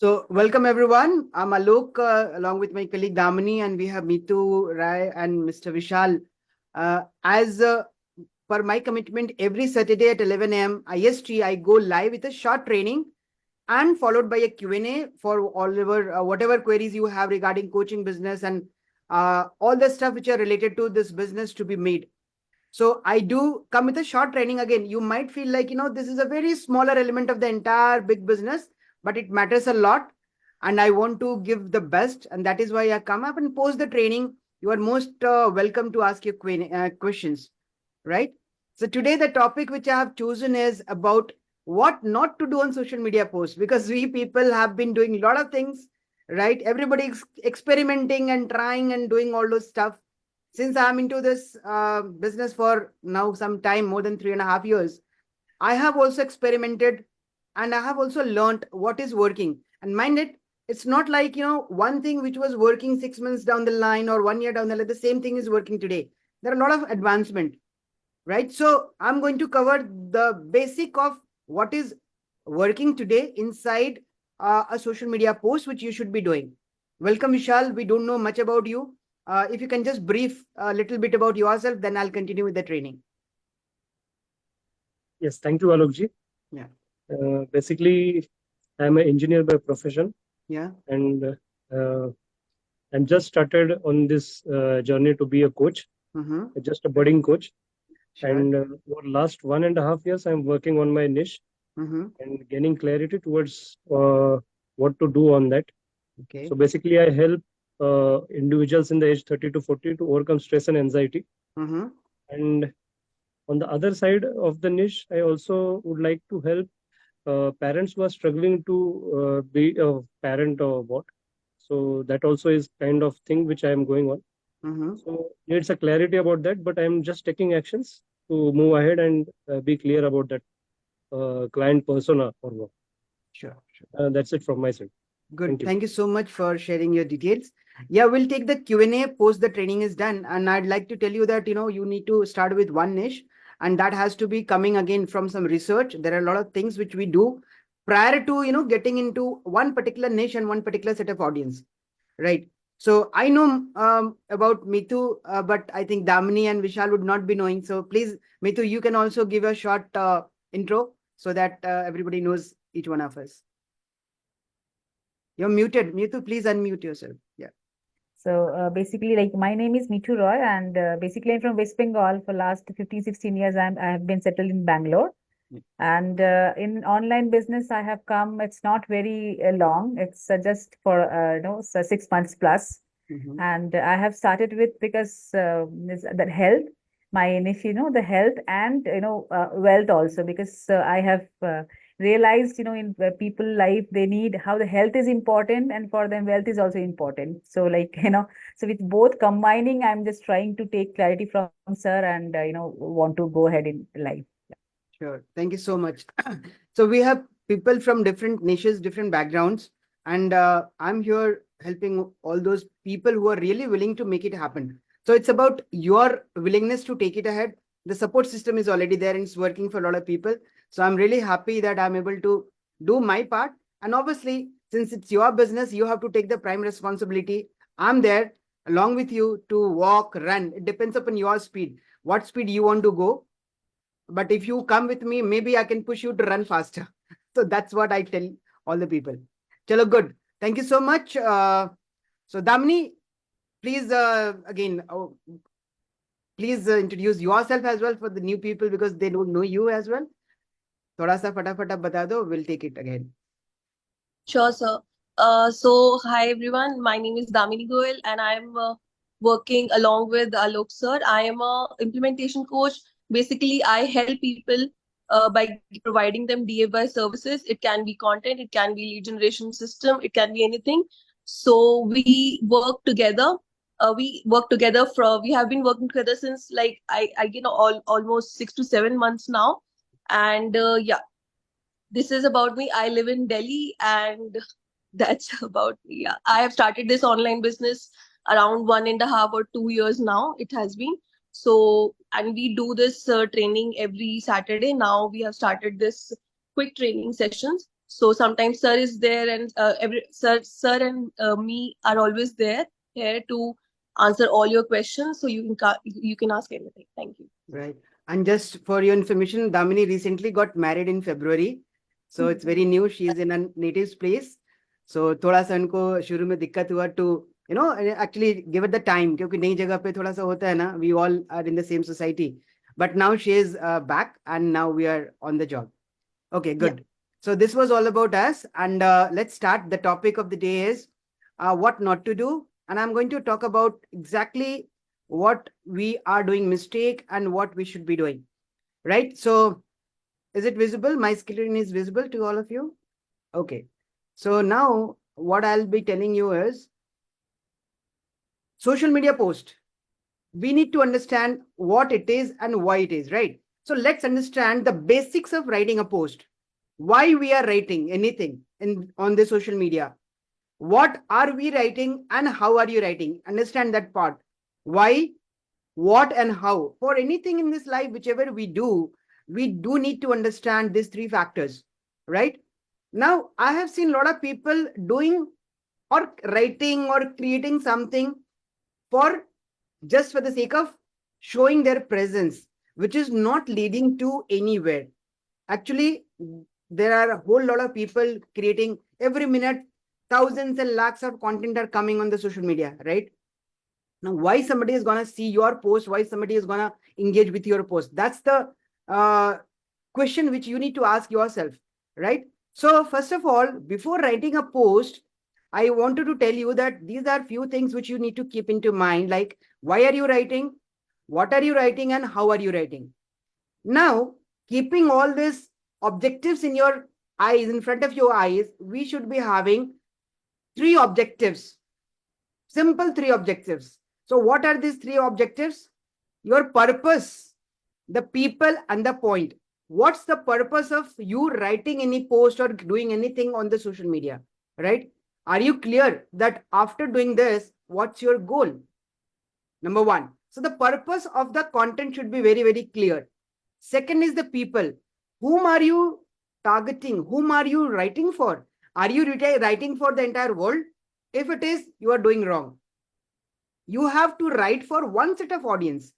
So, welcome everyone. I'm Alok along with my colleague Damini, and we have Meetu, Rai, and Mr. Vishal. As per my commitment, every Saturday at 11 a.m. IST, I go live with a short training and followed by a Q&A for all over whatever queries you have regarding coaching business and all the stuff which are related to this business to be made. So I do come with a short training. Again, you might feel like, this is a very smaller element of the entire big business, but it matters a lot. And I want to give the best. And that is why I come up and post the training. You are most welcome to ask your questions, right? So today the topic which I have chosen is about what not to do on social media posts, because we people have been doing a lot of things, right? Everybody experimenting and trying and doing all those stuff. Since I'm into this business for now some time, more than 3.5 years, I have also experimented and I have also learned what is working. And mind it, it's not like, one thing which was working 6 months down the line or 1 year down the line, the same thing is working today. There are a lot of advancement, right? So I'm going to cover the basic of what is working today inside a social media post, which you should be doing. Welcome, Vishal. We don't know much about you. If you can just brief a little bit about yourself, then I'll continue with the training. Yes, thank you, Alokji. Yeah. Basically, I'm an engineer by profession. Yeah. And I'm just started on this journey to be a coach, just a budding coach. Sure. And over last 1.5 years, I'm working on my niche and gaining clarity towards what to do on that. Okay. So basically, I help individuals in the age 30 to 40 to overcome stress and anxiety. And on the other side of the niche, I also would like to help parents who are struggling to be a parent or what. So that also is kind of thing which I am going on. So needs a clarity about that, but I'm just taking actions to move ahead and be clear about that client persona or what. Sure. That's it from my side. Good. Thank you so much for sharing your details. Yeah, we'll take the Q&A post the training is done. And I'd like to tell you that, you need to start with one niche, and that has to be coming again from some research. There are a lot of things which we do prior to, getting into one particular niche and one particular set of audience, right? So I know about Mithu, but I think Damini and Vishal would not be knowing. So please, Mithu, you can also give a short intro so that everybody knows each one of us. You're muted. Mithu, please unmute yourself. Yeah. So basically, like, my name is Meetu Roy, and basically I'm from West Bengal. For last 15, 16 years, I have been settled in Bangalore. And in online business, I have come, it's not very long. It's just for, so 6 months plus. And I have started with, because that health, my niche, the health and, wealth also, because I have realized, in people life, they need how the health is important, and for them wealth is also important. So like, so with both combining, I'm just trying to take clarity from sir and, want to go ahead in life. Sure. Thank you so much. So we have people from different niches, different backgrounds, and I'm here helping all those people who are really willing to make it happen. So it's about your willingness to take it ahead. The support system is already there and it's working for a lot of people. So I'm really happy that I'm able to do my part. And obviously, since it's your business, you have to take the prime responsibility. I'm there along with you to walk, run. It depends upon your speed, what speed you want to go. But if you come with me, maybe I can push you to run faster. So that's what I tell all the people. Chalo, good. Thank you so much. So Damini, please again, please introduce yourself as well for the new people, because they don't know you as well. Thoda sa fatafat ab bata do, we'll take it again. Sure, sir. So hi everyone, my name is Damini Goel and I'm working along with Alok sir. I am a implementation coach. Basically, I help people by providing them DIY services. It can be content, it can be lead generation system, it can be anything. So we work together. We have been working together since like almost 6 to 7 months now. And yeah, this is about me. I live in Delhi and that's about me. Yeah. I have started this online business around 1.5 or 2 years now. It has been. So, and we do this training every Saturday. Now we have started this quick training sessions. So sometimes sir is there, and sir and me are always there here to answer all your questions. So you can ask anything. Thank you. Right. And just for your information, Damini recently got married in February. So it's very new. She is in a native place. So थोड़ा सा उनको शुरू में दिक्कत हुआ to actually give it the time, क्योंकि नई जगह पे थोड़ा सा होता है ना, we all are in the same society. But now she is back and now we are on the job. Okay, good. Yeah. So this was all about us, and let's start. The topic of the day is what not to do, and I'm going to talk about exactly what we are doing mistake and what we should be doing. Right? So is it visible? My screen is visible to all of you? Okay. So now what I'll be telling you is social media post. We need to understand what it is and why it is, right? So let's understand the basics of writing a post. Why we are writing anything on the social media. What are we writing and how are you writing? Understand that part. Why, what, and how. For anything in this life, whichever we do need to understand these three factors, right? Now, I have seen a lot of people doing or writing or creating something for just for the sake of showing their presence, which is not leading to anywhere. Actually, there are a whole lot of people creating every minute, thousands and lakhs of content are coming on the social media, right? Now, why somebody is going to see your post? Why somebody is going to engage with your post? That's the question which you need to ask yourself, right? So first of all, before writing a post, I wanted to tell you that these are few things which you need to keep into mind, like why are you writing? What are you writing and how are you writing? Now, keeping all these objectives in your eyes, in front of your eyes, we should be having three objectives. Simple three objectives. So what are these three objectives? Your purpose, the people, and the point. What's the purpose of you writing any post or doing anything on the social media, right? Are you clear that after doing this, what's your goal? Number one. So the purpose of the content should be very, very clear. Second is the people. Whom are you targeting? Whom are you writing for? Are you writing for the entire world? If it is, you are doing wrong. You have to write for one set of audience,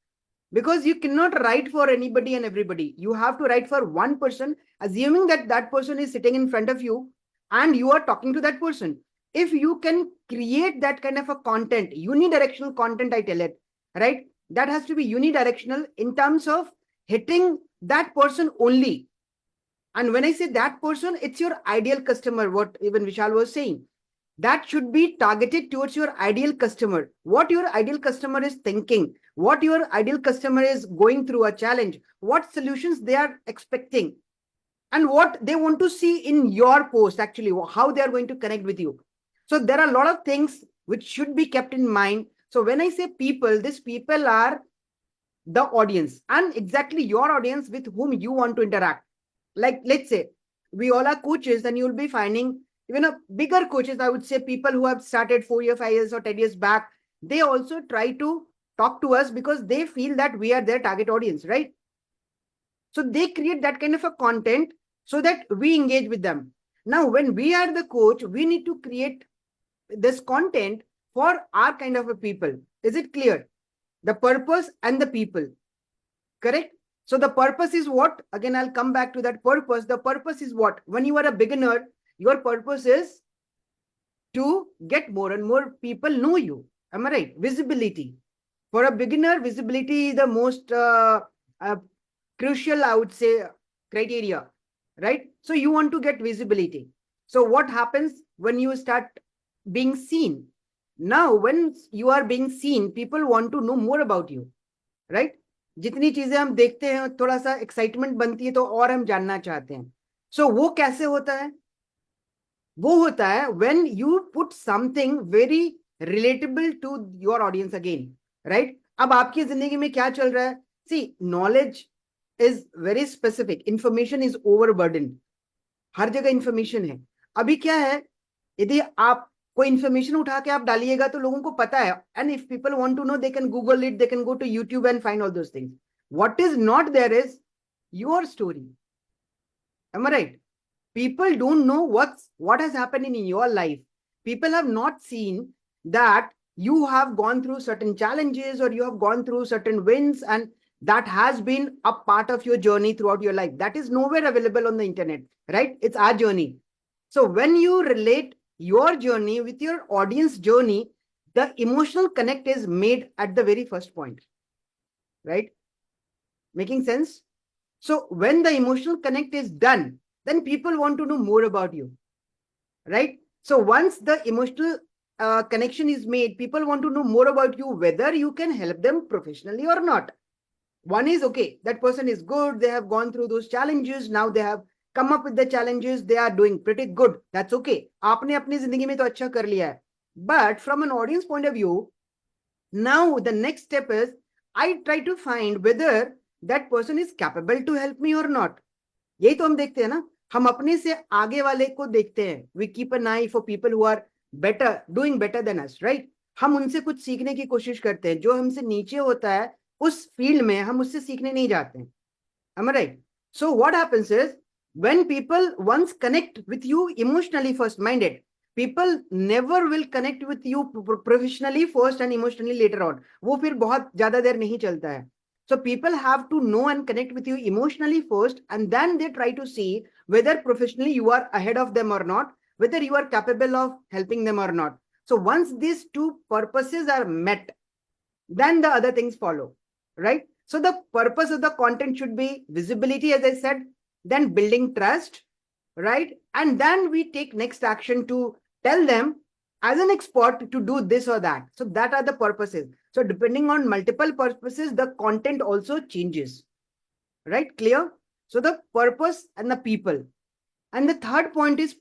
because you cannot write for anybody and everybody. You have to write for one person, assuming that that person is sitting in front of you and you are talking to that person. If you can create that kind of a content, unidirectional content, I tell it, right? That has to be unidirectional in terms of hitting that person only. And when I say that person, it's your ideal customer, what even Vishal was saying. That should be targeted towards your ideal customer. What your ideal customer is thinking, what your ideal customer is going through a challenge, what solutions they are expecting, and what they want to see in your post, actually, how they are going to connect with you. So there are a lot of things which should be kept in mind. So when I say people, these people are the audience and exactly your audience with whom you want to interact. Like, let's say we all are coaches, and you'll be finding even a bigger coaches, I would say people who have started 4 years, 5 years or 10 years back, they also try to talk to us because they feel that we are their target audience, right? So they create that kind of a content so that we engage with them. Now, when we are the coach, we need to create this content for our kind of a people. Is it clear? The purpose and the people, correct? So the purpose is what? Again, I'll come back to that purpose. The purpose is what? When you are a beginner, your purpose is to get more and more people know you. Am I right? Visibility. For a beginner, visibility is the most crucial, I would say, criteria, right? So you want to get visibility. So what happens when you start being seen? Now, when you are being seen, people want to know more about you, right? जितनी चीजें हम देखते हैं, थोड़ा सा excitement बनती है तो और हम जानना चाहते हैं. सो वो कैसे होता है? वो होता है when you put something very relatable to your audience again, right? अब आपकी जिंदगी में क्या चल रहा है? See, knowledge is very specific. Information is overburdened. हर जगह इंफॉर्मेशन है. अभी क्या है, यदि आप कोई इंफॉर्मेशन उठा के आप डालिएगा तो लोगों को पता है, and if people want to know they can Google it, they can go to YouTube and find all those things. What is not there is your story. Am I right? People don't know what has happened in your life. People have not seen that you have gone through certain challenges or you have gone through certain wins, and that has been a part of your journey throughout your life. That is nowhere available on the internet, right? It's our journey. So when you relate your journey with your audience journey, the emotional connect is made at the very first point, right? Making sense? So when the emotional connect is done, then people want to know more about you, right? So once the emotional connection is made, people want to know more about you, whether you can help them professionally or not. One is, okay, that person is good, they have gone through those challenges, now they have come up with the challenges, they are doing pretty good, that's okay. आपने अपनी जिंदगी में तो अच्छा कर लिया है. But from an audience point of view, now the next step is I try to find whether that person is capable to help me or not. यही तो हम देखते हैं ना, हम अपने से आगे वाले को देखते हैं. We keep an eye for people who are better, doing better than us, right? हम उनसे कुछ सीखने की कोशिश करते हैं. जो हमसे नीचे होता है उस फील्ड में हम उससे सीखने नहीं जाते हैं. Am I right? So what happens is, when people once connect with you emotionally first, minded, people never will connect with you professionally first and emotionally later on. वो फिर बहुत ज्यादा देर नहीं चलता है. So people have to know and connect with you emotionally first, and then they try to see whether professionally you are ahead of them or not, whether you are capable of helping them or not. So once these two purposes are met, then the other things follow, right? So the purpose of the content should be visibility, as I said, then building trust, right? And then we take next action to tell them as an expert to do this or that. So that are the purposes. So depending on multiple purposes, the content also changes, right? Clear? So the purpose and the people. And the third point is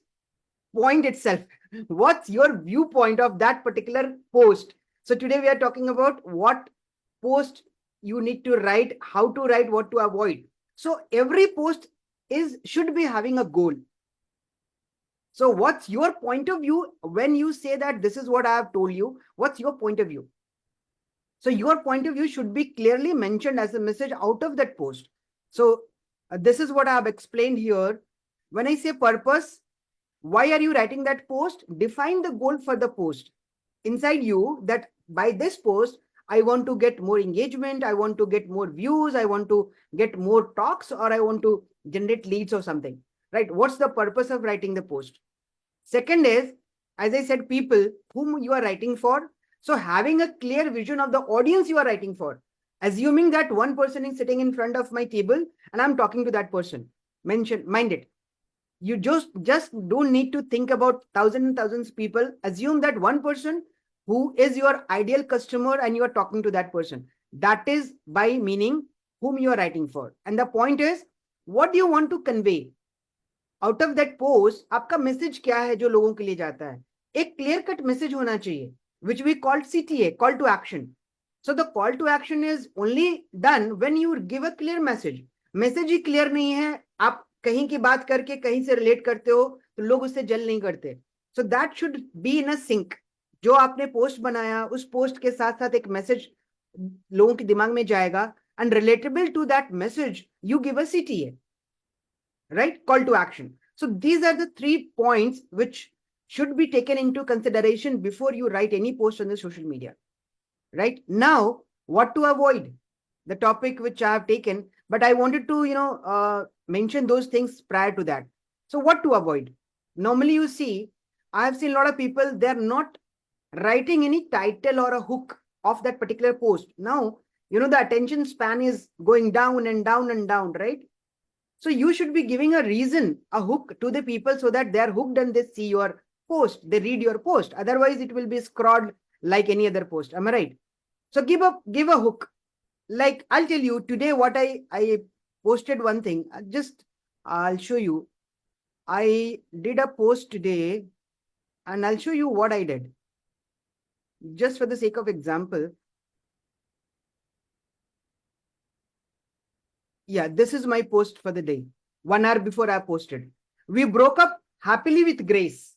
point itself. What's your viewpoint of that particular post? So today we are talking about what post you need to write, how to write, what to avoid. So every post should be having a goal. So what's your point of view when you say that this is what I have told you? What's your point of view? So your point of view should be clearly mentioned as a message out of that post. So this is what I have explained here. When I say purpose, why are you writing that post? Define the goal for the post inside you, that by this post, I want to get more engagement, I want to get more views, I want to get more talks, or I want to generate leads or something, right? What's the purpose of writing the post? Second is, as I said, people whom you are writing for. So having a clear vision of the audience you are writing for, assuming that one person is sitting in front of my table and I'm talking to that person. Mind it. You just don't need to think about thousands and thousands of people. Assume that one person who is your ideal customer and you are talking to that person. That is by meaning whom you are writing for. And the point is, what do you want to convey? Out of that post, आपका message क्या है जो लोगों के लिए जाता है? एक clear cut message होना चाहिए, which we call CTA, call to action. So the call to action is only done when you give a clear message. Message he clear नहीं है, आप कहीं की बात करके कहीं से relate करते हो, तो लोग उससे जल नहीं करते. So that should be in a sync. जो आपने पोस्ट बनाया, उस पोस्ट के साथ साथ एक मैसेज लोगों के दिमाग में जाएगा, and relatable to that message, you give a CTA, right? Call to action. So these are the 3 points which should be taken into consideration before you write any post on the social media, right? Now, what to avoid? The topic which I have taken, but I wanted to, mention those things prior to that. So what to avoid? Normally you see, I have seen a lot of people, they're not writing any title or a hook of that particular post. Now, the attention span is going down and down and down, right? So you should be giving a reason, a hook to the people so that they are hooked and they see your post, they read your post. Otherwise, it will be scrawled like any other post. Am I right? So give a hook. Like I'll tell you today what I posted one thing. I'll show you. I did a post today and I'll show you what I did. Just for the sake of example. Yeah, this is my post for the day. 1 hour before I posted. We broke up happily with grace.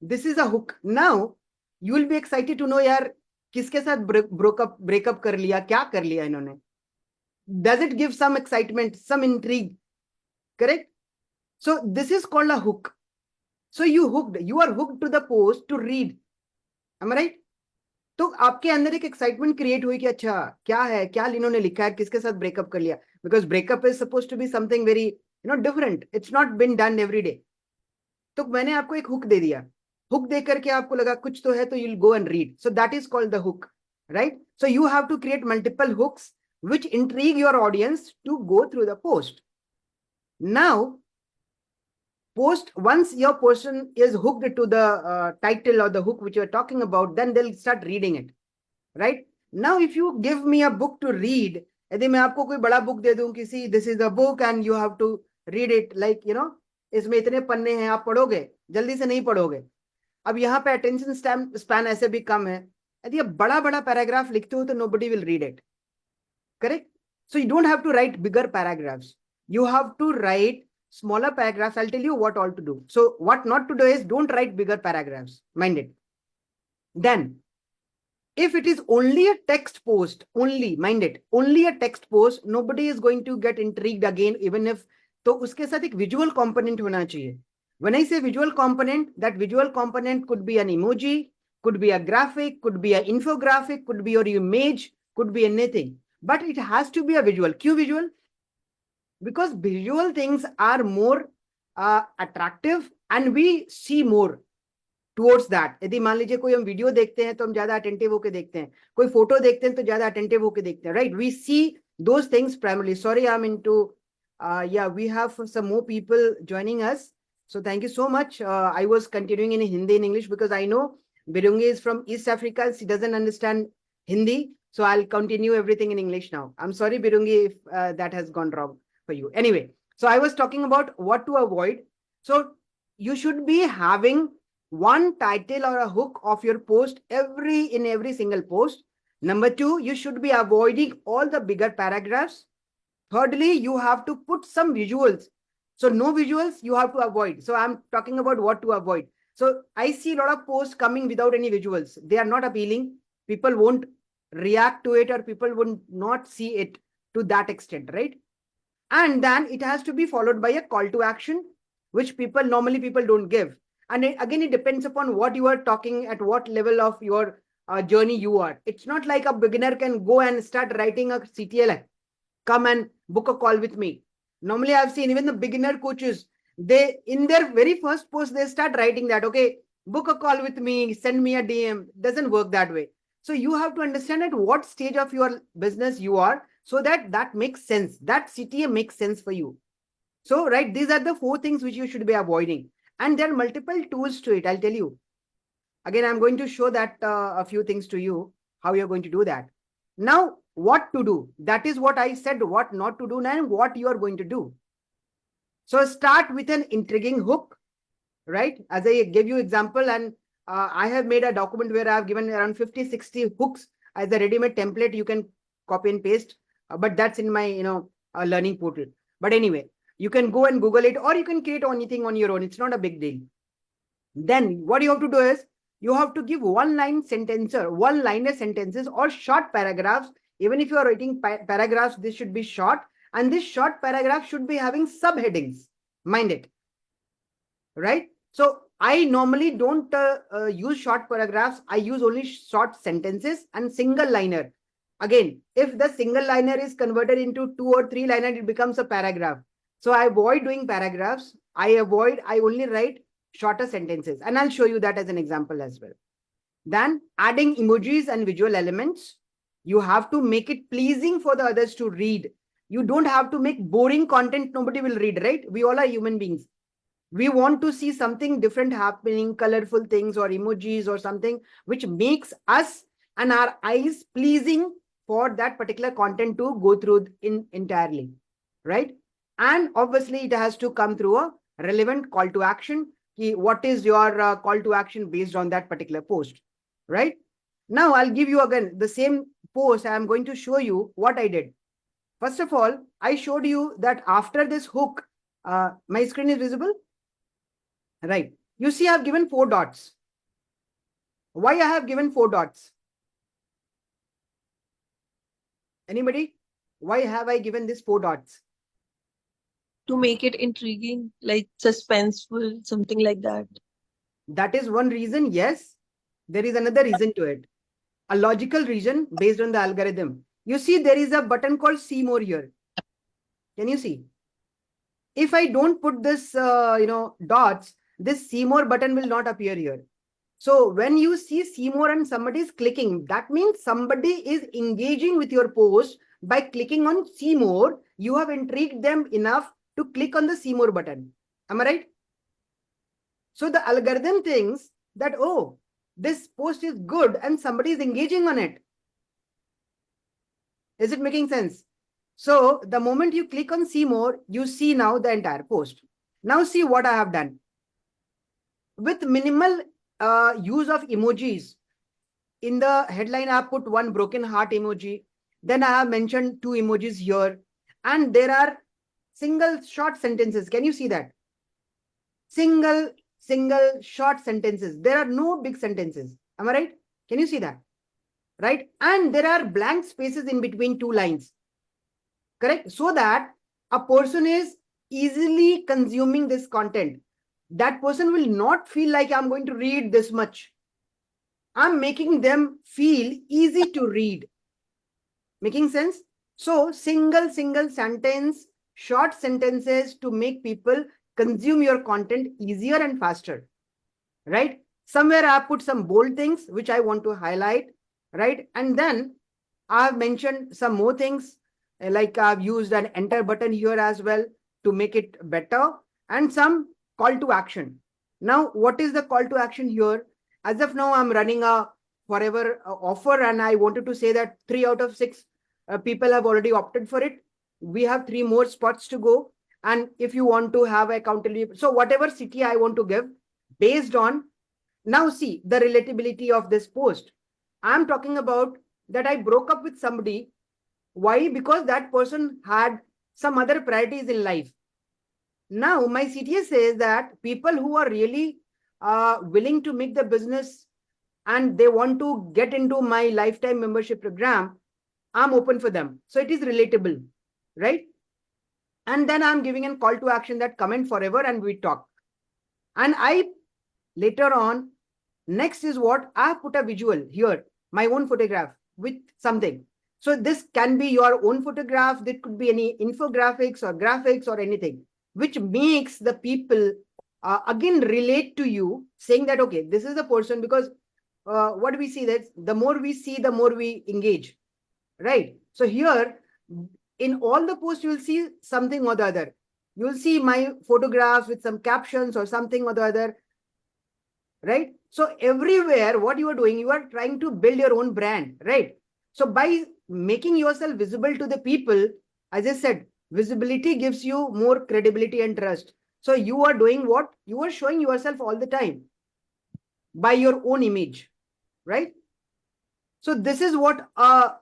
This is a hook. Now, you will be excited to know, yaar, किसके साथ breakup कर लिया, क्या कर लिया इन्होंने? Does it give some excitement, some intrigue? Correct? So this is called a hook. So you are hooked to the post to read. Am I right? तो आपके अंदर एक एक्साइटमेंट क्रिएट हुई कि अच्छा क्या है, क्या इन्होंने लिखा है, किसके साथ ब्रेकअप कर लिया, because breakup is suppose to be something very different, it's not been done every day. तो मैंने आपको एक हुक दे दिया, हुक दे करके आपको लगा कुछ तो है, तो you'll go and read. So that is called the hook, right? So you have to create multiple hooks which intrigue your audience to go through the post. Now, once your person is hooked to the title or the hook which you're talking about, then they'll start reading it, right? Now, if you give me a book to read, यदि मैं आपको कोई बड़ा book दे दूं किसी, this is a book and you have to read it, like इसमें इतने पन्ने हैं, आप पढ़ोगे, जल्दी से नहीं पढ़ोगे. अब यहाँ पे अटेंशन स्पैन ऐसे भी कम है. यदि आप बड़ा बड़ा पैराग्राफ लिखते हो तो nobody will read it, correct? So you don't have to write bigger paragraphs, you have to write smaller paragraphs. I'll tell you what all to do. So what not to do is don't write bigger paragraphs, mind it. Then if it is only a text post, only, mind it, only a text post, nobody is going to get intrigued again, even if, तो उसके साथ एक visual component होना चाहिए. When I say visual component, that visual component could be an emoji, could be a graphic, could be an infographic, could be your image, could be anything. But it has to be a visual. क्यों visual? Because visual things are more attractive and we see more towards that. यदि मान लीजिए कोई हम video देखते हैं तो हम ज्यादा अटेंटिव होकर देखते हैं, कोई फोटो देखते हैं तो ज्यादा अटेंटिव होकर देखते हैं, right? We see those things primarily. Sorry, I'm into yeah, we have some more people joining us, so thank you so much. I was continuing in Hindi and English because I know Birungi is from East Africa, she doesn't understand Hindi, so I'll continue everything in English now. I'm sorry Birungi if that has gone wrong for you. Anyway, so I was talking about what to avoid. So you should be having one title or a hook of your post in every single post. Number two, you should be avoiding all the bigger paragraphs. Thirdly, you have to put some visuals. So no visuals you have to avoid. So I'm talking about what to avoid. So I see a lot of posts coming without any visuals. They are not appealing. People won't react to it or people would not see it to that extent, right? And then it has to be followed by a call to action, which normally people don't give. And again, it depends upon what you are talking, at what level of your journey you are. It's not like a beginner can go and start writing a CTL, come and book a call with me. Normally, I've seen even the beginner coaches, they in their very first post, they start writing that, okay, book a call with me, send me a DM. Doesn't work that way. So you have to understand at what stage of your business you are, so that makes sense. That CTA makes sense for you. So, right, these are the 4 things which you should be avoiding. And there are multiple tools to it, I'll tell you. Again, I'm going to show that a few things to you, how you're going to do that. Now, what to do? That is what I said, what not to do and what you are going to do. So start with an intriguing hook, right? As I gave you example, and I have made a document where I have given around 50, 60 hooks as a ready-made template. You can copy and paste, but that's in my, learning portal. But anyway, you can go and Google it, or you can create anything on your own. It's not a big deal. Then what you have to do is, you have to give one-liner sentences or short paragraphs. Even if you are writing paragraphs, this should be short. And this short paragraph should be having subheadings. Mind it. Right? So I normally don't use short paragraphs. I use only short sentences and single liner. Again, if the single liner is converted into 2 or 3 liner, it becomes a paragraph. So I avoid doing paragraphs. I only write shorter sentences. And I'll show you that as an example as well. Then adding emojis and visual elements. You have to make it pleasing for the others to read. You don't have to make boring content nobody will read, right? We all are human beings. We want to see something different happening, colorful things or emojis or something which makes us and our eyes pleasing for that particular content to go through entirely, right? And obviously it has to come through a relevant call to action. What is your call to action based on that particular post, right? Now I'll give you again the same post. I'm going to show you what I did. First of all, I showed you that after this hook, my screen is visible, right? You see, I've given 4 dots. Why I have given 4 dots? Anybody? Why have I given this 4 dots? to make it intriguing, like suspenseful, something like that. That is one reason. Yes, there is another reason to it. A logical reason based on the algorithm. You see, there is a button called see more here. Can you see? If I don't put this, dots, this see more button will not appear here. So when you see more and somebody is clicking, that means somebody is engaging with your post by clicking on see more. You have intrigued them enough to click on the see more button. Am I right? So the algorithm thinks that, oh, this post is good and somebody is engaging on it. Is it making sense? So the moment you click on see more, you see now the entire post. Now see what I have done. With minimal use of emojis, in the headline, I have put one broken heart emoji. Then I have mentioned two emojis here. And there are single short sentences. Can you see that? Single short sentences. There are no big sentences. Am I right? Can you see that? Right? And there are blank spaces in between two lines. Correct? So that a person is easily consuming this content. That person will not feel like I'm going to read this much. I'm making them feel easy to read. Making sense? So single sentence, short sentences to make people consume your content easier and faster. Right? Somewhere I put some bold things which I want to highlight. Right? And then I have mentioned some more things, like I've used an enter button here as well to make it better, and some call to action. Now, what is the call to action here? As of now, I'm running a forever offer, and I wanted to say that 3 out of 6 people have already opted for it. We have 3 more spots to go. And if you want to have accountability, so whatever city I want to give based on, now see the relatability of this post. I'm talking about that I broke up with somebody. Why? Because that person had some other priorities in life. Now, my CTA says that people who are really willing to make the business and they want to get into my lifetime membership program, I'm open for them. So it is relatable, right? And then I'm giving a call to action that comment forever and we talk. And I later on, next is what I put a visual here, my own photograph with something. So this can be your own photograph. There could be any infographics or graphics or anything, which makes the people again relate to you, saying that, okay, this is the person, because what we see that the more we see, the more we engage, right? So here, in all the posts, you will see something or the other. You will see my photographs with some captions or something or the other, right? So everywhere, what you are doing, you are trying to build your own brand, right? So by making yourself visible to the people, as I said, visibility gives you more credibility and trust. So you are doing what? You are showing yourself all the time by your own image, right? So this is what I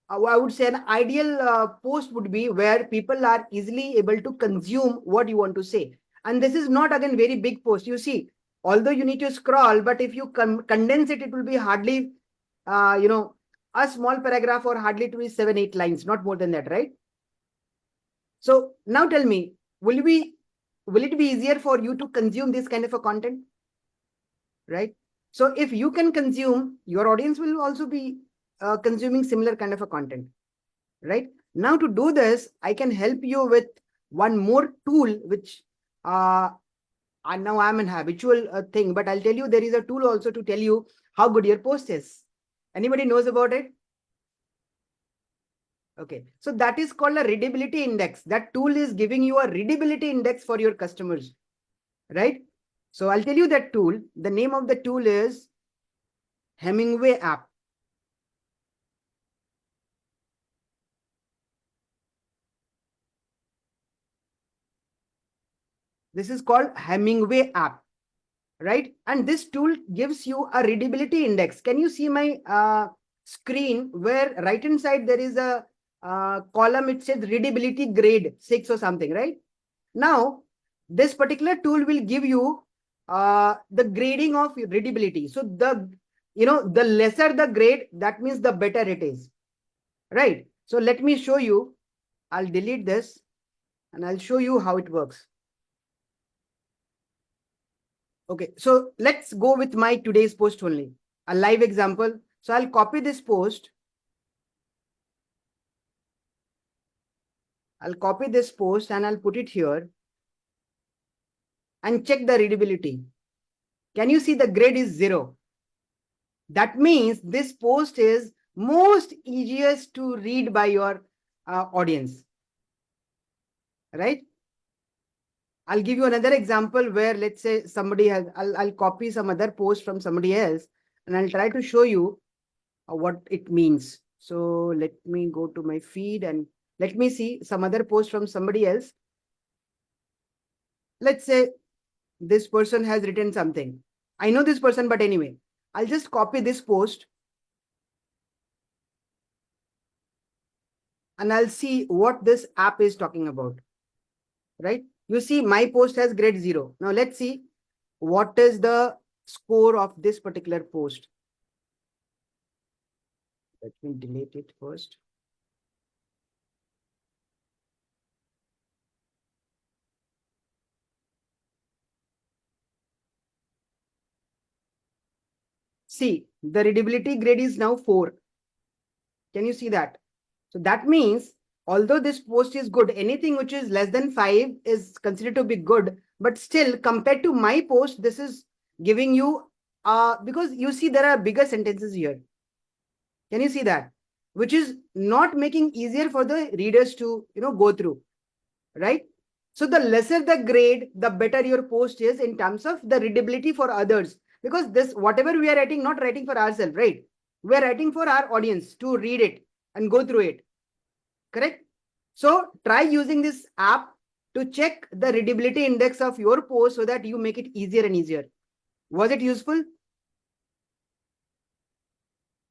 would say an ideal post would be, where people are easily able to consume what you want to say. And this is not, again, very big post. You see, although you need to scroll, but if you condense it, it will be hardly, a small paragraph, or hardly to be 7-8 lines, not more than that, right? So now tell me, will it be easier for you to consume this kind of a content, right? So if you can consume, your audience will also be consuming similar kind of a content, right? Now to do this, I can help you with one more tool, which and now I'm an habitual thing, but I'll tell you, there is a tool also to tell you how good your post is. Anybody knows about it? Okay, so that is called a readability index. That tool is giving you a readability index for your customers, right? So I'll tell you that tool. The name of the tool is Hemingway app. This is called Hemingway app, right? And this tool gives you a readability index. Can you see my screen, where right hand side there is a column, it says readability grade 6 or something, right? Now, this particular tool will give you the grading of readability. So the lesser the grade, that means the better it is, right? So let me show you. I'll delete this. and I'll show you how it works. Okay, so let's go with my today's post only, a live example. So I'll copy this post. I'll copy this post and I'll put it here and check the readability. Can you see the grade is 0? That means this post is most easiest to read by your audience, right? I'll give you another example where, let's say, somebody has, I'll copy some other post from somebody else and I'll try to show you what it means. So let me go to my feed and let me see some other post from somebody else. Let's say this person has written something. I know this person, but anyway, I'll just copy this post and I'll see what this app is talking about, right? You see my post has grade 0. Now let's see what is the score of this particular post. Let me delete it first. See, the readability grade is now 4. Can you see that? So that means, although this post is good, anything which is less than 5 is considered to be good, but still compared to my post, this is giving you, because you see there are bigger sentences here. Can you see that? Which is not making easier for the readers to, go through, right? So the lesser the grade, the better your post is in terms of the readability for others. Because this, whatever we are writing, not writing for ourselves, right? We are writing for our audience to read it and go through it. Correct? So try using this app to check the readability index of your post so that you make it easier and easier. Was it useful?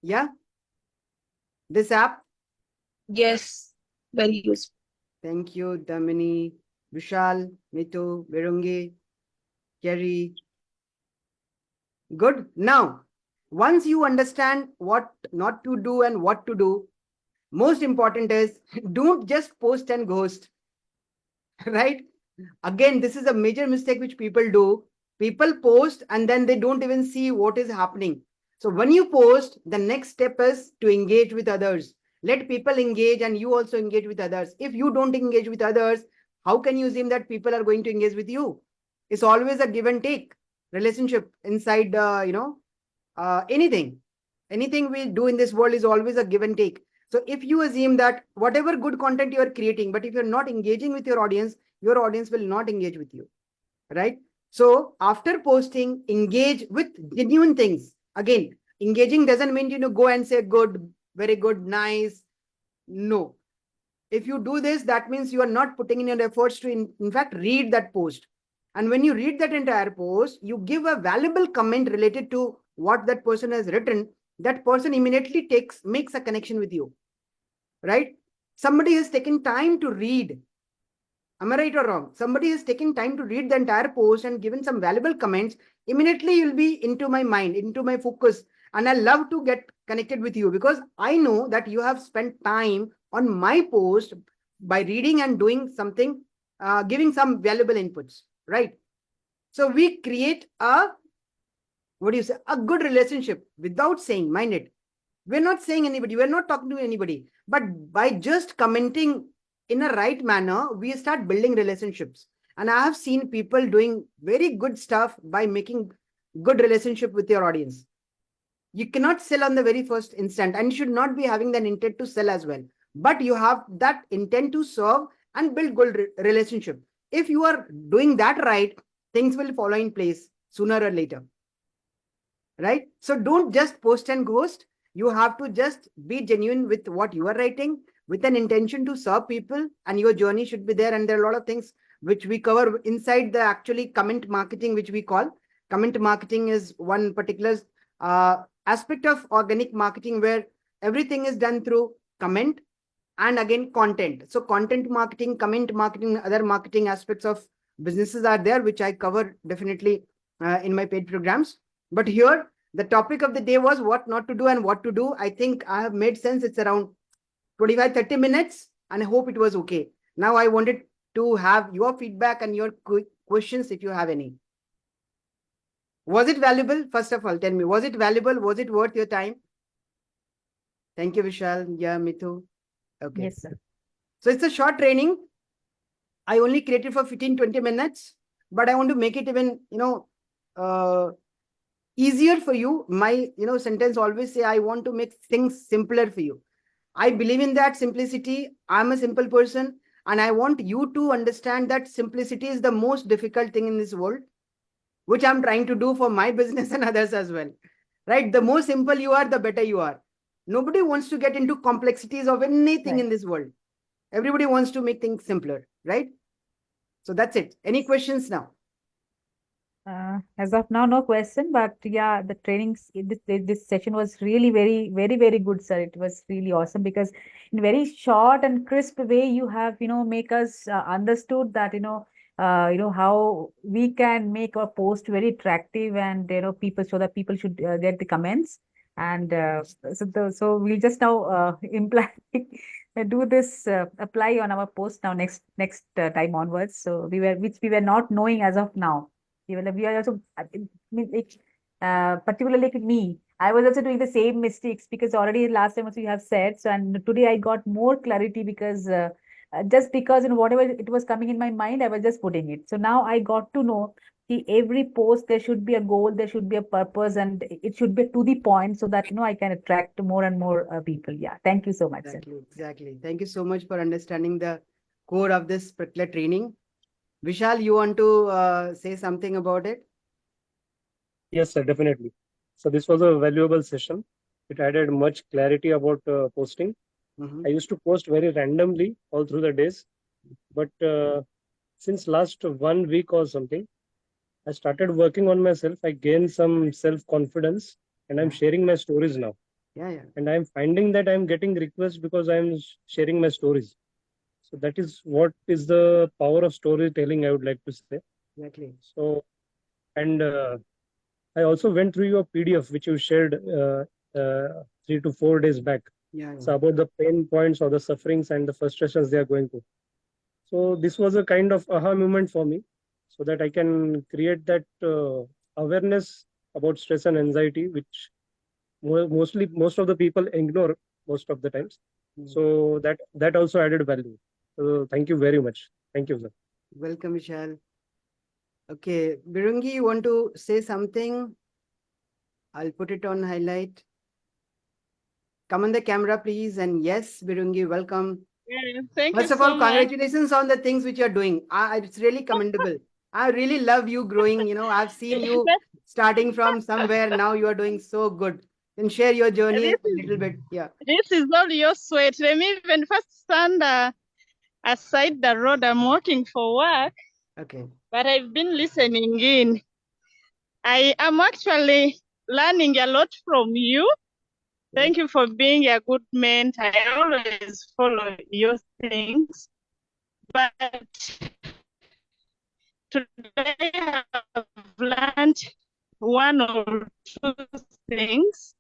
Yeah? This app? Yes, very useful. Thank you, Damini, Vishal, Mitu, Virungi, Kerry. Good. Now, once you understand what not to do and what to do, most important is don't just post and ghost, right? Again, this is a major mistake which people do. People post and then they don't even see what is happening. So when you post, the next step is to engage with others. Let people engage and you also engage with others. If you don't engage with others, how can you assume that people are going to engage with you? It's always a give and take relationship inside, anything. Anything we do in this world is always a give and take. So if you assume that whatever good content you are creating, but if you're not engaging with your audience will not engage with you, right? So after posting, engage with genuine things. Again, engaging doesn't mean, go and say good, very good, nice. No. If you do this, that means you are not putting in your efforts to, in fact, read that post. And when you read that entire post, you give a valuable comment related to what that person has written. That person immediately makes a connection with you, right? Somebody has taken time to read. Am I right or wrong? Somebody has taken time to read the entire post and given some valuable comments. Immediately you'll be into my mind, into my focus. And I love to get connected with you because I know that you have spent time on my post by reading and doing something, giving some valuable inputs, right? So we create a, a good relationship without saying, mind it. We're not saying anybody, we're not talking to anybody, but by just commenting in a right manner, we start building relationships. And I have seen people doing very good stuff by making good relationship with your audience. You cannot sell on the very first instant and you should not be having that intent to sell as well. But you have that intent to serve and build good relationship. If you are doing that right, things will follow in place sooner or later. Right? So don't just post and ghost. You have to just be genuine with what you are writing with an intention to serve people, and your journey should be there. And there are a lot of things which we cover inside the actually comment marketing, which we call comment marketing is one particular aspect of organic marketing where everything is done through comment and again content. So content marketing, comment marketing, other marketing aspects of businesses are there, which I cover definitely in my paid programs. But here, the topic of the day was what not to do and what to do. I think I have made sense. It's around 25-30 minutes and I hope it was okay. Now I wanted to have your feedback and your questions if you have any. Was it valuable? First of all, tell me, was it valuable? Was it worth your time? Thank you, Vishal. Yeah, Mithu. Okay. Yes, sir. So it's a short training. I only created for 15-20 minutes, but I want to make it even, easier for you. My, sentence always say, I want to make things simpler for you. I believe in that simplicity. I'm a simple person, and I want you to understand that simplicity is the most difficult thing in this world, which I'm trying to do for my business and others as well. Right? The more simple you are, the better you are. Nobody wants to get into complexities of anything in this world. Everybody wants to make things simpler, right? So that's it. Any questions now? As of now, no question, but yeah, the trainings, this session was really very, very, very good, sir. It was really awesome because in very short and crisp way, you have, make us understood that, how we can make our post very attractive and, people, so that people should get the comments. And so we'll just now imply, do this, apply on our post now next time onwards. So which we were not knowing as of now. We are also, particularly like me, I was also doing the same mistakes because already last time also you have said. So, and today I got more clarity because just because whatever it was coming in my mind, I was just putting it. So now I got to know every post there should be a goal, there should be a purpose, and it should be to the point so that I can attract more and more people. Yeah, thank you so much. Exactly. Thank you so much for understanding the core of this particular training. Vishal, you want to say something about it? Yes, sir, definitely. So this was a valuable session. It added much clarity about posting. I used to post very randomly all through the days, but since last 1 week or something, I started working on myself. I gained some self-confidence, and I'm sharing my stories now. Yeah. And I'm finding that I'm getting requests because I'm sharing my stories. So that is what is the power of storytelling, I would like to say. Exactly. So, and I also went through your PDF, which you shared 3 to 4 days back. Yeah. So about the pain points or the sufferings and the frustrations they are going through. So this was a kind of aha moment for me, so that I can create that awareness about stress and anxiety, which most of the people ignore most of the times. So that also added value. So thank you very much. Thank you, sir. Welcome, Vishal. Okay, Birungi, you want to say something? I'll put it on highlight. Come on the camera, please. And yes, Birungi, welcome. Yeah, thank First you of all, so much. congratulations on the things which you're doing. It's really commendable. I really love you growing. I've seen you starting from somewhere. Now you are doing so good. Then share your journey a little bit. Yeah. This is all your sweat. Let me even first stand aside the road. I'm walking for work. Okay. But I've been listening in. I am actually learning a lot from you. Thank you for being a good mentor. I always follow your things. But today I have learned one or two things.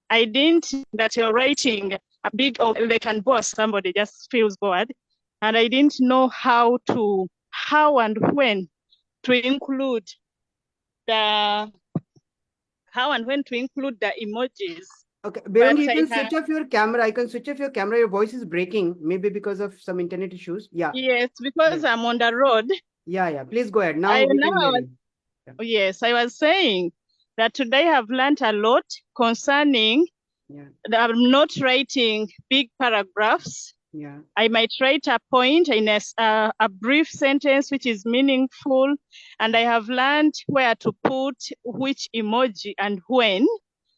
I didn't that you're writing a big, they can boss somebody just feels bored. And I didn't know how and when to include the emojis. Okay, Birungi, you can switch off your camera. I can switch off your camera. Your voice is breaking, maybe because of some internet issues. Yeah. Yes, because I'm on the road. Yeah. Please go ahead. Now we can hear you. Yes, I was saying that today I've learned a lot concerning that I'm not writing big paragraphs. Yeah. I might write a point in a brief sentence which is meaningful, and I have learned where to put which emoji and when.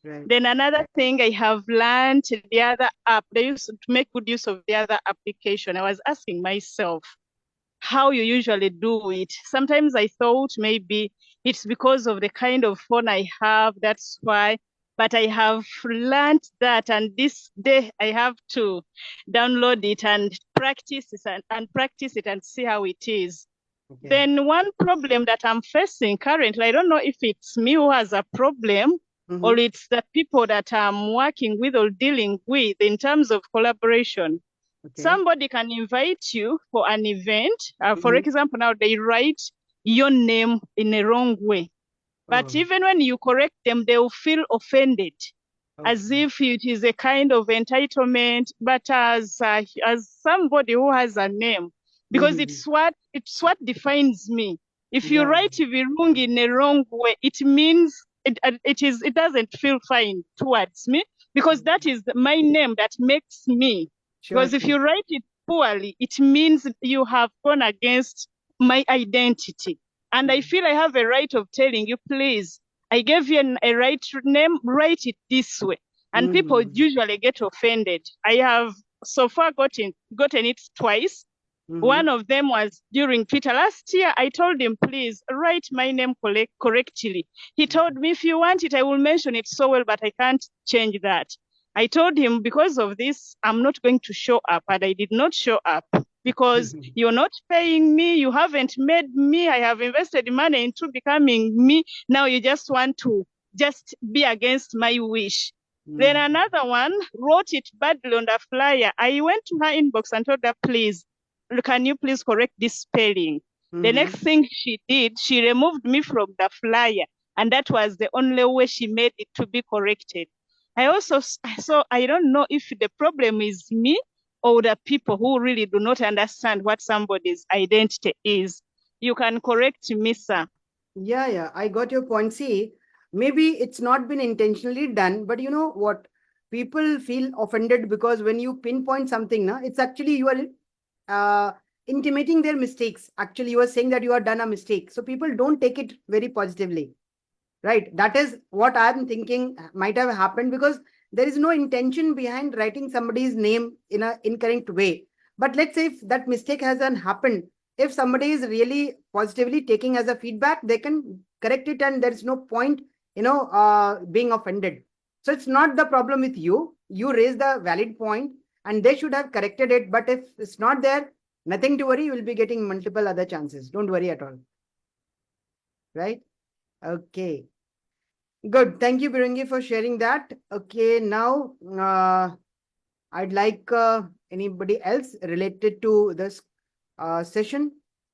Right. Then another thing I have learned, the other app, they used to make good use of the other application. I was asking myself how you usually do it. Sometimes I thought maybe it's because of the kind of phone I have, that's why. But I have learned that, and this day I have to download it and practice it and see how it is. Okay. Then one problem that I'm facing currently, I don't know if it's me who has a problem, or it's the people that I'm working with or dealing with in terms of collaboration. Okay. Somebody can invite you for an event. For Mhm. example, now they write your name in a wrong way. But Oh, even when you correct them, they will feel offended, as okay. if it is a kind of entitlement. But as somebody who has a name, because Mhm. it's what defines me. If you Yeah. write Virung in a wrong way, it means it doesn't feel fine towards me, because that is my name that makes me. Sure, Because if sure. you write it poorly, it means you have gone against my identity. And I feel I have a right of telling you, please, I gave you a right name, write it this way. And people Mhm. usually get offended. I have so far gotten it twice. Mhm. One of them was during Twitter last year. I told him, please write my name correctly. He told me, if you want it, I will mention it so well, but I can't change that. I told him, because of this, I'm not going to show up. And I did not show up because you're not paying me. You haven't made me. I have invested money into becoming me. Now you just want to just be against my wish. Then Mhm. another one wrote it badly on the flyer. I went to her inbox and told her, please, can you please correct this spelling? The next Mhm. thing she did, she removed me from the flyer. And that was the only way she made it to be corrected. So I don't know if the problem is me or the people who really do not understand what somebody's identity is. You can correct me, sir. Yeah, yeah, I got your point. See, maybe it's not been intentionally done, but you know what? People feel offended because when you pinpoint something, na, it's actually you are intimating their mistakes. Actually, you are saying that you have done a mistake. So people don't take it very positively, right? That is what I'm thinking might have happened, because there is no intention behind writing somebody's name in an incorrect way. But let's say if that mistake hasn't happened, if somebody is really positively taking as a feedback, they can correct it, and there's no point, being offended. So it's not the problem with you. You raised the valid point, and they should have corrected it. But if it's not there, nothing to worry. You will be getting multiple other chances. Don't worry at all. Right? Okay. Good. Thank you, Birangi, for sharing that. Okay, now I'd like anybody else related to this session.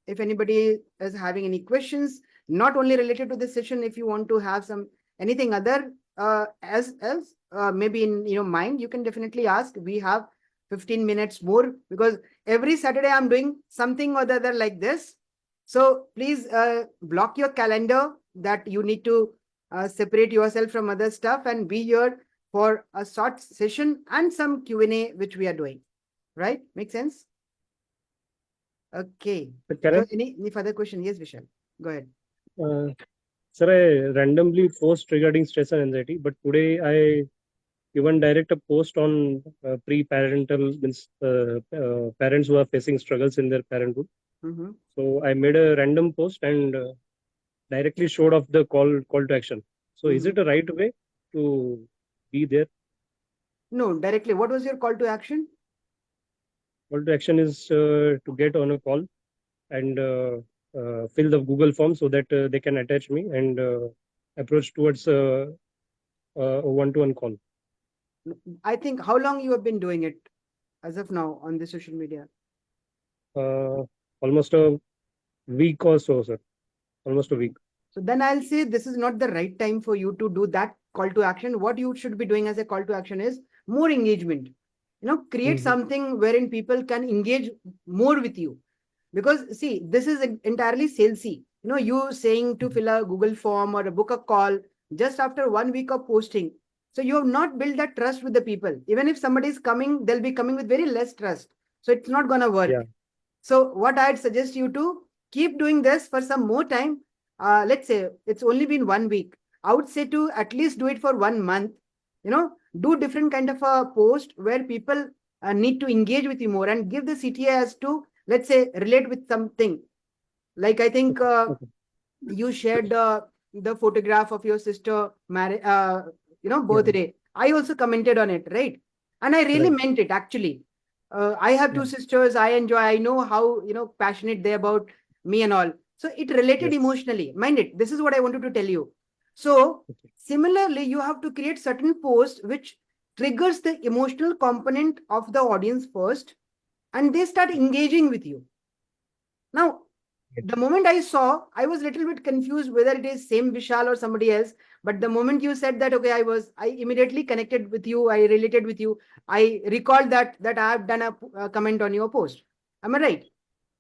If anybody is having any questions, not only related to this session, if you want to have some anything other as else, maybe in your mind, you can definitely ask. We have 15 minutes more, because every Saturday I'm doing something or the other like this. So please block your calendar that you need to separate yourself from other stuff and be here for a short session and some Q&A which we are doing. Right? Make sense? Okay. Can So any further question? Yes, Vishal. Go ahead. Sir, I randomly post regarding stress and anxiety, but today I even direct a post on pre-parental means parents who are facing struggles in their parenthood. Mm-hmm. So I made a random post and directly showed off the call to action. So is it a right way to be there? No, directly. What was your call to action? Call to action is to get on a call and fill the Google form so that they can attach me and approach towards a one-to-one call. I think how long you have been doing it as of now on the social media? Almost a week or so, sir. Almost a week. So then I'll say this is not the right time for you to do that call to action. What you should be doing as a call to action is more engagement. Create something wherein people can engage more with you. Because see, this is entirely salesy. You saying to fill a Google form or book a call just after 1 week of posting. So you have not built that trust with the people. Even if somebody is coming, they'll be coming with very less trust. So it's not gonna work. Yeah. So what I'd suggest you to keep doing this for some more time. Let's say it's only been 1 week. I would say to at least do it for 1 month. Do different kind of a post where people need to engage with you more, and give the CTA as to, let's say, relate with something. Like I think Okay. you shared the photograph of your sister birthday. I also commented on it, right? And I really Right. meant it, actually. I have two sisters. I know how passionate they about me and all. So it related Yes. emotionally. Mind it, this is what I wanted to tell you. So Okay. similarly, you have to create certain posts which triggers the emotional component of the audience first, and they start engaging with you. Now, the moment I saw, I was a little bit confused whether it is same Vishal or somebody else. But the moment you said that, okay, I immediately connected with you. I related with you. I recalled that I have done a comment on your post. Am I right?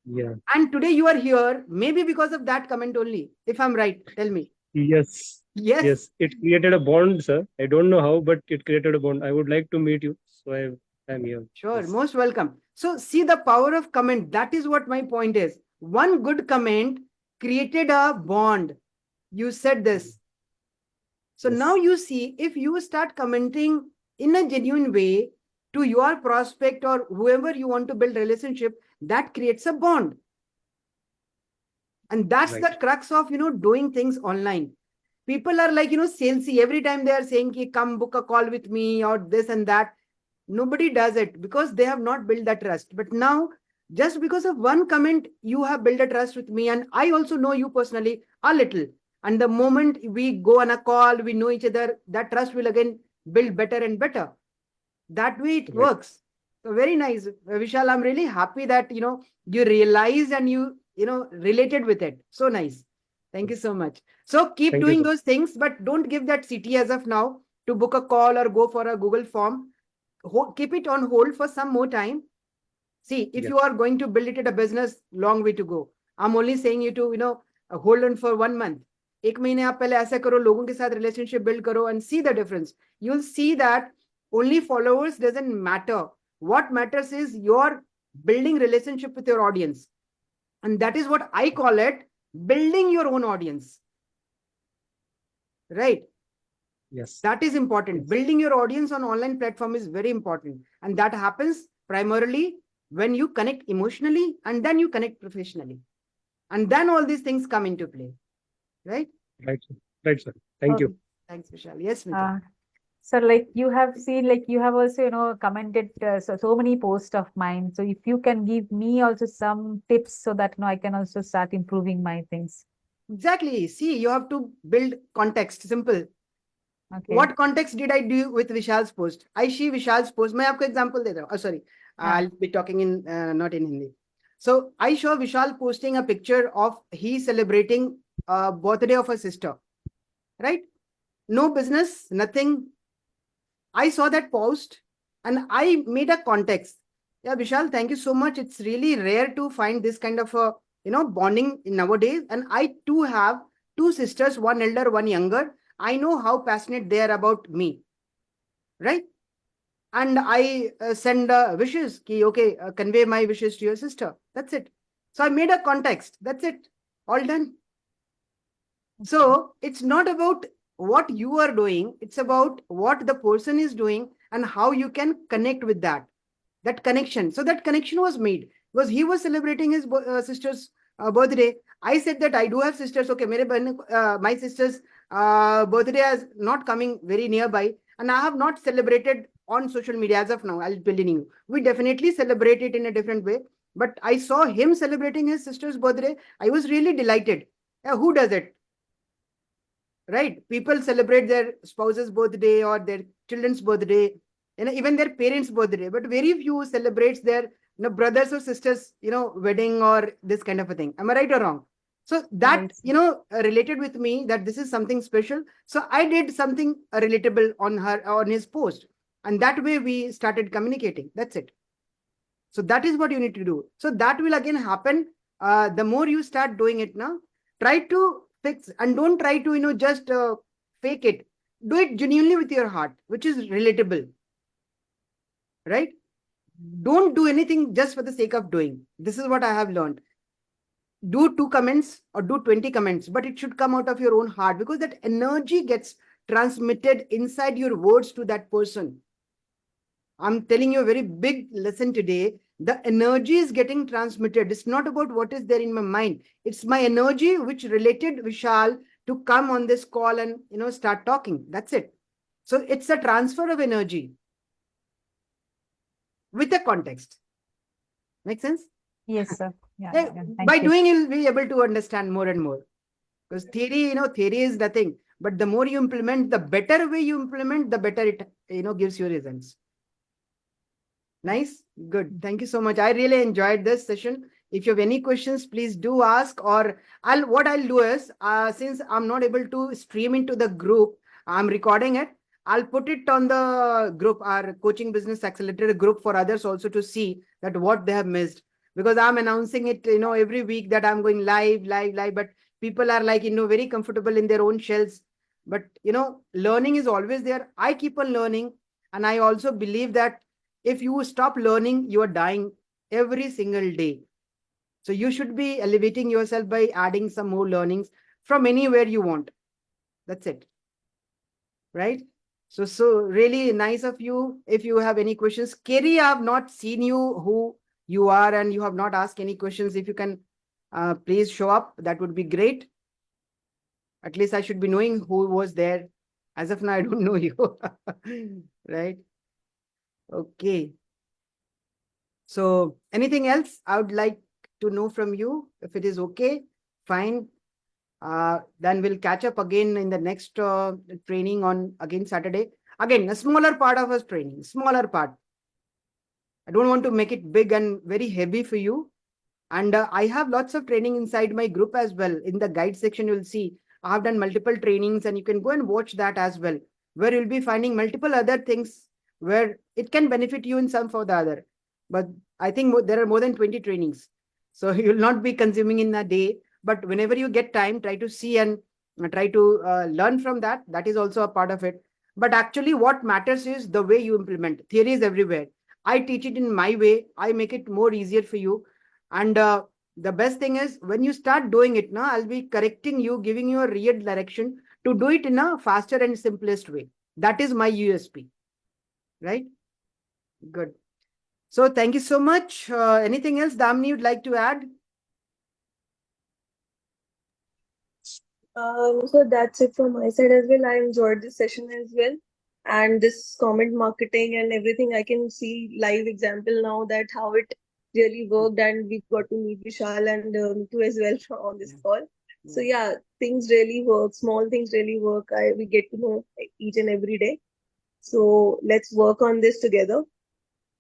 Yeah. And today you are here, maybe because of that comment only. If I'm right, tell me. Yes. Yes. Yes. It created a bond, sir. I don't know how, but it created a bond. I would like to meet you. So I'm here. Sure. Yes. Most welcome. So see the power of comment. That is what my point is. One good comment created a bond. You said this. So Yes. now you see, if you start commenting in a genuine way to your prospect or whoever you want to build relationship, that creates a bond. And that's the crux of, doing things online. People are like, salesy. Every time they are saying, ki, come book a call with me or this and that. Nobody does it because they have not built that trust. But now, just because of one comment, you have built a trust with me. And I also know you personally a little. And the moment we go on a call, we know each other, that trust will again build better and better. That way it works. So very nice. Vishal, I'm really happy that, you realized and you related with it. So nice. Thank you so much. So keep doing those things, but don't give that CT as of now to book a call or go for a Google form. Keep it on hold for some more time. See, if you are going to build it at a business, long way to go. I'm only saying you to, hold on for 1 month. एक महीने आप पहले ऐसा करो, लोगों के साथ relationship build करो and see the difference. You'll see that only followers doesn't matter. What matters is your building relationship with your audience. And that is what I call it, building your own audience. Right? Yes. That is important. Yes. Building your audience on online platform is very important. And that happens primarily when you connect emotionally and then you connect professionally. And then all these things come into play. Right? Right, sir. Right, sir. Thank you. Thanks, Vishal. Yes, Mita. So like you have seen, like you have also, commented so many posts of mine. So if you can give me also some tips so that I can also start improving my things. Exactly. See, you have to build context. Simple. Okay. What context did I do with Vishal's post? I see Vishal's post. मैं आपको example दे रहा हूँ. Oh, sorry. I'll be talking in not in Hindi. So I saw Vishal posting a picture of he celebrating birthday of a sister. Right? No business, nothing. I saw that post and I made a context. Yeah, Vishal, thank you so much. It's really rare to find this kind of a bonding nowadays. And I too have two sisters, one elder, one younger. I know how passionate they are about me. Right? And I send wishes. Ki, okay, convey my wishes to your sister. That's it. So I made a context. That's it. All done. So it's not about what you are doing. It's about what the person is doing and how you can connect with that connection. So that connection was made because he was celebrating his sister's birthday. I said that I do have sisters. Okay, my sister's birthday is not coming very nearby, and I have not celebrated on social media as of now. I'll be telling you. We definitely celebrate it in a different way. But I saw him celebrating his sister's birthday. I was really delighted. Who does it? Right? People celebrate their spouse's birthday or their children's birthday, even their parents' birthday, but very few celebrates their brothers or sisters, wedding or this kind of a thing. Am I right or wrong? So that, related with me that this is something special. So I did something relatable on his post. And that way we started communicating. That's it. So that is what you need to do. So that will again happen. The more you start doing it now, try to fix and don't try to, just fake it. Do it genuinely with your heart, which is relatable. Right? Don't do anything just for the sake of doing. This is what I have learned. Do 2 comments or do 20 comments, but it should come out of your own heart because that energy gets transmitted inside your words to that person. I'm telling you a very big lesson today. The energy is getting transmitted. It's not about what is there in my mind. It's my energy which related Vishal to come on this call and start talking. That's it. So it's a transfer of energy with a context. Make sense? Yes, sir. By doing, you'll be able to understand more and more. Because theory, theory is nothing. But the more you implement, the better way you implement, the better it gives you results. Nice. Good. Thank you so much. I really enjoyed this session. If you have any questions, please do ask, or what I'll do is, since I'm not able to stream into the group, I'm recording it. I'll put it on the group, our Coaching Business Accelerator group, for others also to see that what they have missed. Because I'm announcing it, every week that I'm going live, but people are like, very comfortable in their own shells. But, learning is always there. I keep on learning. And I also believe that if you stop learning, you are dying every single day. So you should be elevating yourself by adding some more learnings from anywhere you want. That's it. Right? So really nice of you. If you have any questions, Kerry, I have not seen you, who you are, and you have not asked any questions. If you can please show up, that would be great. At least I should be knowing who was there. As of now, I don't know you. Right? Okay. So anything else I would like to know from you? If it is okay, fine. Then we'll catch up again in the next training on again Saturday. Again, a smaller part of us training, smaller part. I don't want to make it big and very heavy for you. And I have lots of training inside my group as well. In the guide section, you'll see I have done multiple trainings, and you can go and watch that as well, where you'll be finding multiple other things where it can benefit you in some for the other. But I think there are more than 20 trainings. So you'll not be consuming in a day. But whenever you get time, try to see and try to learn from that. That is also a part of it. But actually, what matters is the way you implement. Theory is everywhere. I teach it in my way. I make it more easier for you. And the best thing is, when you start doing it now, I'll be correcting you, giving you a real direction to do it in a faster and simplest way. That is my USP. Right? Good. So thank you so much. Anything else, Damni, you'd like to add? So that's it from my side as well. I enjoyed this session as well. And this comment marketing and everything, I can see live example now that how it really worked, and we got to meet Vishal and Nitu as well on this call. So yeah, things really work. Small things really work. We get to know each and every day. So let's work on this together.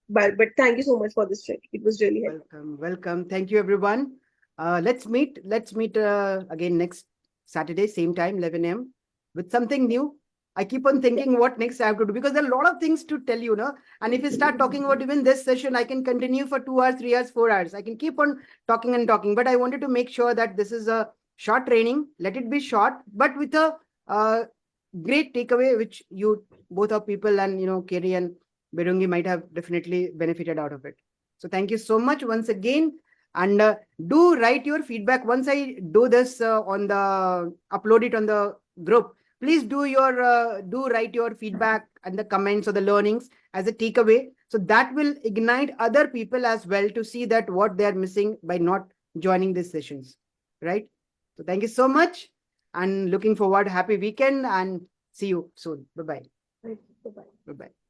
But thank you so much for this training. It was really helpful. Welcome. Thank you, everyone. Let's meet again next Saturday, same time, 11 a.m. with something new. I keep on thinking what next I have to do, because there are a lot of things to tell you, no? And if you start talking about even this session, I can continue for 2 hours, 3 hours, 4 hours. I can keep on talking and talking, but I wanted to make sure that this is a short training. Let it be short, but with a great takeaway, which you both of people and Kerry and Berungi might have definitely benefited out of it. So thank you so much once again. And do write your feedback. Once I do this upload it on the group, please do write your feedback and the comments or the learnings as a takeaway. So that will ignite other people as well to see that what they're missing by not joining these sessions. Right? So thank you so much, and looking forward. Happy weekend, and see you soon. Bye-bye. Bye-bye. Bye-bye.